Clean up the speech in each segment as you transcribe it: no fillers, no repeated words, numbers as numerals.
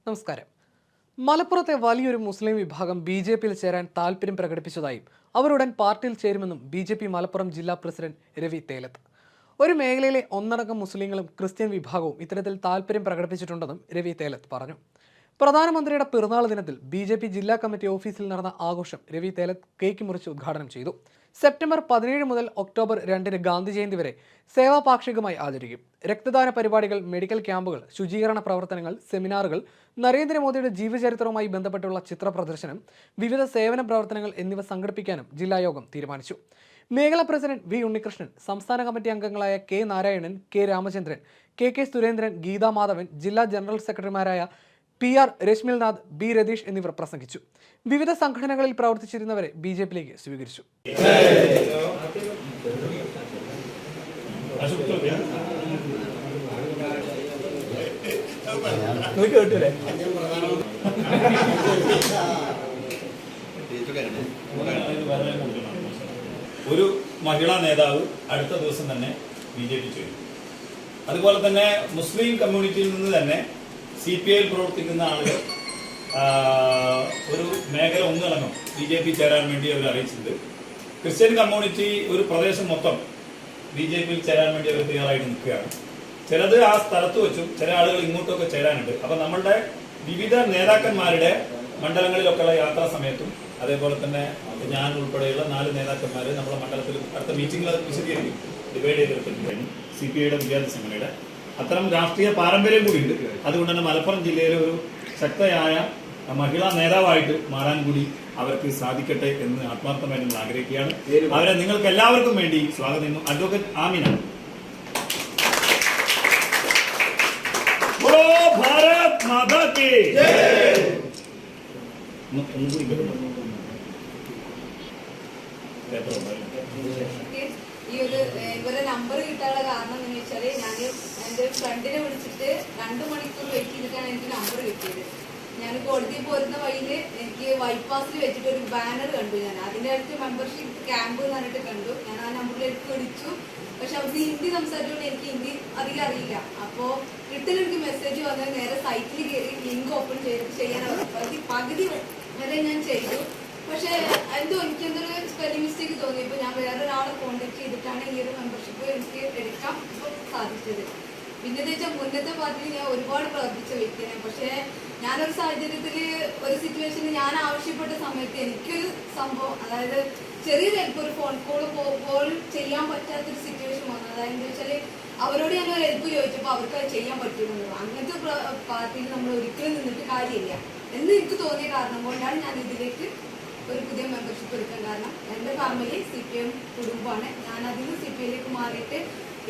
നമസ്കാരം. മലപ്പുറത്തെ വലിയൊരു മുസ്ലിം വിഭാഗം ബി.ജെ.പിയിൽ ചേരാൻ താൽപര്യം പ്രകടിപ്പിച്ചതായും അവരുടൻ പാർട്ടിയിൽ ചേരുമെന്നും ബി.ജെ.പി മലപ്പുറം ജില്ലാ പ്രസിഡന്റ് രവി തേലത്ത്. ഒരു മേഖലയിലെ ഒന്നടങ്കം മുസ്ലിങ്ങളും ക്രിസ്ത്യൻ വിഭാഗവും ഇത്തരത്തിൽ താൽപര്യം പ്രകടിപ്പിച്ചിട്ടുണ്ടെന്നും രവി തേലത്ത് പറഞ്ഞു. പ്രധാനമന്ത്രിയുടെ പിറന്നാൾ ദിനത്തിൽ ബി.ജെ.പി ജില്ലാ കമ്മിറ്റി ഓഫീസിൽ നടന്ന ആഘോഷം രവി തേലത്ത് കേക്ക് മുറിച്ച് ഉദ്ഘാടനം ചെയ്തു. സെപ്റ്റംബർ 17 മുതൽ ഒക്ടോബർ 2 ഗാന്ധി ജയന്തി വരെ സേവാപാക്ഷികമായി ആചരിക്കും. രക്തദാന പരിപാടികൾ, മെഡിക്കൽ ക്യാമ്പുകൾ, ശുചീകരണ പ്രവർത്തനങ്ങൾ, സെമിനാറുകൾ, നരേന്ദ്രമോദിയുടെ ജീവചരിത്രവുമായി ബന്ധപ്പെട്ടുള്ള ചിത്ര പ്രദർശനം, വിവിധ സേവന പ്രവർത്തനങ്ങൾ എന്നിവ സംഘടിപ്പിക്കാനും ജില്ലാ യോഗം തീരുമാനിച്ചു. മേഖലാ പ്രസിഡന്റ് വി ഉണ്ണികൃഷ്ണൻ, സംസ്ഥാന കമ്മിറ്റി അംഗങ്ങളായ K Narayanan, K Ramachandran, K Surendran, Geetha Madhavan, ജില്ലാ ജനറൽ സെക്രട്ടറിമാരായ PR രശ്മിൽനാഥ്, ബി രതീഷ് എന്നിവർ പ്രസംഗിച്ചു. വിവിധ സംഘടനകളിൽ പ്രവർത്തിച്ചിരുന്നവരെ ബി.ജെ.പിയിലേക്ക് സ്വീകരിച്ചു. ഒരു മഹിളാ നേതാവ് അടുത്ത ദിവസം തന്നെ ബി.ജെ.പി ചെയ്തു. അതുപോലെ തന്നെ മുസ്ലിം കമ്മ്യൂണിറ്റിയിൽ നിന്ന് തന്നെ CPI പ്രവർത്തിക്കുന്ന ആളുകൾ ഒരു മേഖല ഒന്നടങ്കം ബി.ജെ.പി ചേരാൻ വേണ്ടി അവർ അറിയിച്ചിട്ടുണ്ട്. ക്രിസ്ത്യൻ കമ്മ്യൂണിറ്റി ഒരു പ്രദേശം മൊത്തം ബി.ജെ.പിയിൽ ചേരാൻ വേണ്ടി അവർ തയ്യാറായിട്ട് നിൽക്കുകയാണ്. ചിലത് ആ സ്ഥലത്ത് വെച്ചും ചില ആളുകൾ ഇങ്ങോട്ടൊക്കെ ചേരാനുണ്ട്. അപ്പൊ നമ്മളുടെ വിവിധ നേതാക്കന്മാരുടെ മണ്ഡലങ്ങളിലൊക്കെയുള്ള യാത്രാ സമയത്തും അതേപോലെ തന്നെ ഞാൻ ഉൾപ്പെടെയുള്ള 4 നേതാക്കന്മാർ നമ്മുടെ മണ്ഡലത്തിൽ അടുത്ത മീറ്റിംഗിൽ വിശദീകരിക്കും, ഡിവൈഡ് ചെയ്തെടുത്തിട്ടുണ്ട്. CPIയുടെ വിദ്യാർത്ഥി സംഘടനയുടെ അത്തരം രാഷ്ട്രീയ പാരമ്പര്യം കൂടിയുണ്ട്. അതുകൊണ്ട് തന്നെ മലപ്പുറം ജില്ലയിലെ ഒരു ശക്തയായ മഹിളാ നേതാവായിട്ട് മാറാൻ കൂടി അവർക്ക് സാധിക്കട്ടെ എന്ന് ആത്മാർത്ഥമായി നമ്മൾ ആഗ്രഹിക്കുകയാണ്. അവരെ നിങ്ങൾക്ക് എല്ലാവർക്കും വേണ്ടി സ്വാഗതം ചെയ്യുന്നു. അഡ്വക്കേറ്റ് ആമിന. ഭാരത് മാതാ കി ജയ്. ഈ ഒരു ഇവരുടെ നമ്പർ കിട്ടാനുള്ള കാരണം എന്താണെന്ന് വെച്ചാല് ഞാൻ എന്റെ ഫ്രണ്ടിനെ വിളിച്ചിട്ട് 2 മണിക്കൂർ വെയിറ്റ് ചെയ്തിട്ടാണ് എനിക്ക് നമ്പർ കിട്ടിയത്. ഞാൻ കോടതിയിൽ പോരുന്ന വഴിയിൽ എനിക്ക് ബൈപ്പാസിൽ വെച്ചിട്ട് ഒരു ബാനർ കണ്ടു. ഞാൻ അതിന്റെ അടുത്ത് മെമ്പർഷിപ്പ് ക്യാമ്പ് എന്ന് പറഞ്ഞിട്ട് കണ്ടു. ഞാൻ ആ നമ്പറിലേക്ക് വിളിച്ചു. പക്ഷെ അവർക്ക് ഹിന്ദി സംസാരിച്ചുകൊണ്ട് എനിക്ക് ഹിന്ദി അധികം അറിയില്ല. അപ്പോൾ റിട്ടേൺ എനിക്ക് മെസ്സേജ് വന്നത് നേരെ സൈറ്റിൽ കയറി ലിങ്ക് ഓപ്പൺ ചെയ്യാൻ പകുതി വരെ ഞാൻ ചെയ്തു. പക്ഷെ എനിക്കെന്തൊരു സ്പെല്ലിംഗ് മിസ്റ്റേക്ക് തോന്നിയപ്പോൾ ഞാൻ വേറൊരാളെ കോൺടാക്ട് ചെയ്തിട്ടാണ് ഈ ഒരു മെമ്പർഷിപ്പ് എനിക്ക് എടുക്കാൻ സാധിച്ചത്. പിന്നെ എന്ന് വെച്ചാൽ മുന്നത്തെ പാർട്ടിയിൽ ഞാൻ ഒരുപാട് പ്രവർത്തിച്ച വ്യക്തിയാണ്. പക്ഷെ ഞാനൊരു സാഹചര്യത്തിൽ ഒരു സിറ്റുവേഷനിൽ ഞാൻ ആവശ്യപ്പെട്ട സമയത്ത് എനിക്കൊരു സംഭവം, അതായത് ചെറിയ ഹെൽപ്പ്, ഒരു ഫോൺ കോൾ ചെയ്യാൻ പറ്റാത്തൊരു സിറ്റുവേഷൻ വന്നു. അതായത് എന്താ വെച്ചാൽ അവരോട് ഞാൻ ഒരു ഹെൽപ്പ് ചോദിച്ചപ്പോൾ അവർക്ക് അത് ചെയ്യാൻ പറ്റുമെന്നുള്ളൂ. അങ്ങനത്തെ പാർട്ടിയിൽ നമ്മൾ ഒരിക്കലും നിന്നിട്ട് കാര്യമില്ല എന്ന് എനിക്ക് തോന്നിയ കാരണം കൊണ്ടാണ് ഞാൻ ഇതിലേക്ക് ഒരു പുതിയ മെമ്പർഷിപ്പ് എടുക്കാൻ കാരണം. എൻ്റെ ഫാമിലി CPM കുടുംബമാണ്. ഞാൻ അതിൽ നിന്ന് CPIയിലേക്ക് മാറിയിട്ട്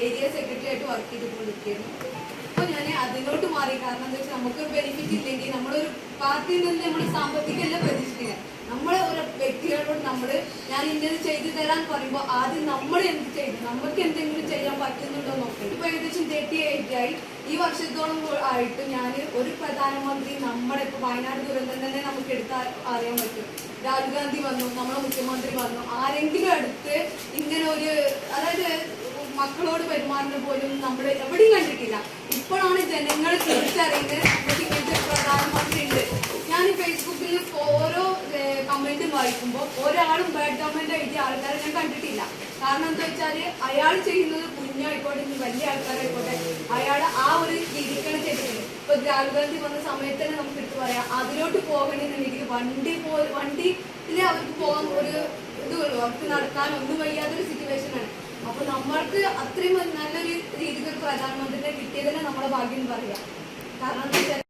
ഏരിയ സെക്രട്ടറി ആയിട്ട് വർക്ക് ചെയ്തുകൊണ്ടിരിക്കുന്നു. അപ്പോൾ ഞാൻ അതിലോട്ട് മാറി. കാരണം എന്താ വെച്ചാൽ നമുക്കൊരു ബെനിഫിറ്റ് ഇല്ലെങ്കിൽ നമ്മളൊരു പാർട്ടിയിൽ നിന്ന് നമ്മൾ സാമ്പത്തികമല്ല പ്രതീക്ഷിക്കുന്നത്. നമ്മളെ ഒരു വ്യക്തികളോട് ഞാൻ ഇന്നത് ചെയ്തു തരാൻ പറയുമ്പോൾ ആദ്യം നമ്മൾ എന്ത് ചെയ്തു, നമുക്ക് എന്തെങ്കിലും ചെയ്യാൻ പറ്റുന്നുണ്ടോ നോക്കണം. ഇപ്പൊ ഏകദേശം 38 ആയി. ഈ വർഷത്തോളം ആയിട്ട് ഞാൻ ഒരു പ്രധാനമന്ത്രി, നമ്മുടെ ഇപ്പൊ വയനാട് ദുരന്തം തന്നെ നമുക്ക് എടുത്താൽ അറിയാൻ പറ്റും. രാഹുൽ ഗാന്ധി വന്നു, നമ്മുടെ മുഖ്യമന്ത്രി വന്നു. ആരെങ്കിലും അടുത്ത് ഇങ്ങനെ ഒരു, അതായത് മക്കളോട് പെരുമാറുന്ന പോലും നമ്മൾ എവിടെയും കണ്ടിട്ടില്ല. ഇപ്പോഴാണ് ജനങ്ങൾ തിരിച്ചറിയുന്നത് നമുക്ക് ഇങ്ങനത്തെ പ്രധാനമന്ത്രി ഉണ്ട്. ഞാൻ ഫേസ്ബുക്കിൽ ഓരോ കമന്റും വായിക്കുമ്പോൾ ഒരാളും ബാഡ് കമന്റ് എഴുതിയ ആൾക്കാരെ ഞാൻ കണ്ടിട്ടില്ല. കാരണം എന്താ വെച്ചാല് അയാൾ ചെയ്യുന്നത് കുഞ്ഞായിക്കോട്ടെ വലിയ ആൾക്കാരായിക്കോട്ടെ അയാൾ ആ ഒരു രീതിക്കാണ് ചെയ്തിട്ടുള്ളത്. ഇപ്പൊ രാഹുൽ ഗാന്ധി വന്ന സമയത്ത് തന്നെ നമുക്ക് എടുത്ത് പറയാം, അതിലോട്ട് പോകണമെന്നുണ്ടെങ്കിൽ വണ്ടിയില് അവർക്ക് പോകാൻ ഒരു ഇതുള്ളൂ, അവർക്ക് നടക്കാൻ ഒന്നും വയ്യാത്തൊരു സിറ്റുവേഷനാണ്. അപ്പൊ നമ്മൾക്ക് അത്രയും നല്ലൊരു രീതിക്ക് ഒരു പ്രധാനമന്ത്രിനെ കിട്ടിയതന്നെ നമ്മുടെ ഭാഗ്യം പറയാം. കാരണം എന്താ വെച്ചാൽ